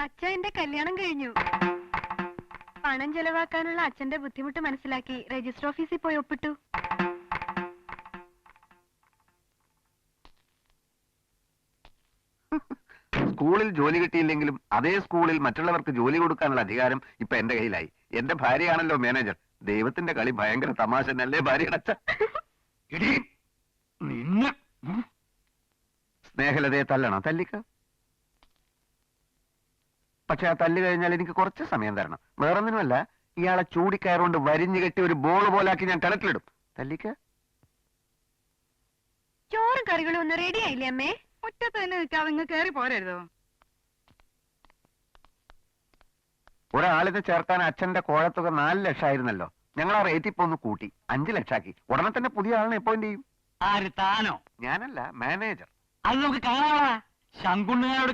അച്ഛൻ എന്റെ കല്യാണം കഴിഞ്ഞു. പണം ചെലവാക്കാനുള്ള അച്ഛന്റെ ബുദ്ധിമുട്ട് മനസ്സിലാക്കി രജിസ്റ്റർ ഓഫീസിൽ പോയി ഒപ്പിട്ടു. സ്കൂളിൽ ജോലി കിട്ടിയില്ലെങ്കിലും അതേ സ്കൂളിൽ മറ്റുള്ളവർക്ക് ജോലി കൊടുക്കാനുള്ള അധികാരം ഇപ്പൊ എന്റെ കയ്യിലായി. എന്റെ ഭാര്യയാണല്ലോ മാനേജർ. ദൈവത്തിന്റെ കളി ഭയങ്കര തമാശ അല്ലേ ഭാര്യയുടെ അച്ഛൻ? സ്നേഹലതയെ തല്ലണോ? തല്ലിക്ക. പക്ഷെ ആ തല്ല് കഴിഞ്ഞാൽ എനിക്ക് കുറച്ച് സമയം തരണം. വേറൊന്നിനുമല്ല, ഇയാളെ ചൂടിക്കയറുകൊണ്ട് വരിഞ്ഞു കെട്ടി ഒരു ബോൾ പോലാക്കി ഞാൻ കിണറ്റിലിടും. തല്ലിക്ക. ചോറും കറികളും ഒന്ന് റെഡി ആയില്ലേ അമ്മേ? ഒറ്റത്ത് തന്നെ നിൽക്കാതെ ഇങ്ങ് കയറി പോരരുതോ? ഒരാളിനെ ചേർക്കാൻ അച്ഛന്റെ കോഴത്തുക 4 ലക്ഷമായിരുന്നല്ലോ. ഞങ്ങൾ ആ റേറ്റ് ഇപ്പൊ ഒന്ന് കൂട്ടി 5 ലക്ഷമാക്കി. ഉടനെ തന്നെ പുതിയ ആളിനെ അപ്പോയിന്റ് ചെയ്യും. ആര്, താനോ? ഞാനല്ല, മാനേജർ. അത് നമുക്ക് കാണാ. ശങ്കുണ്ണനോട്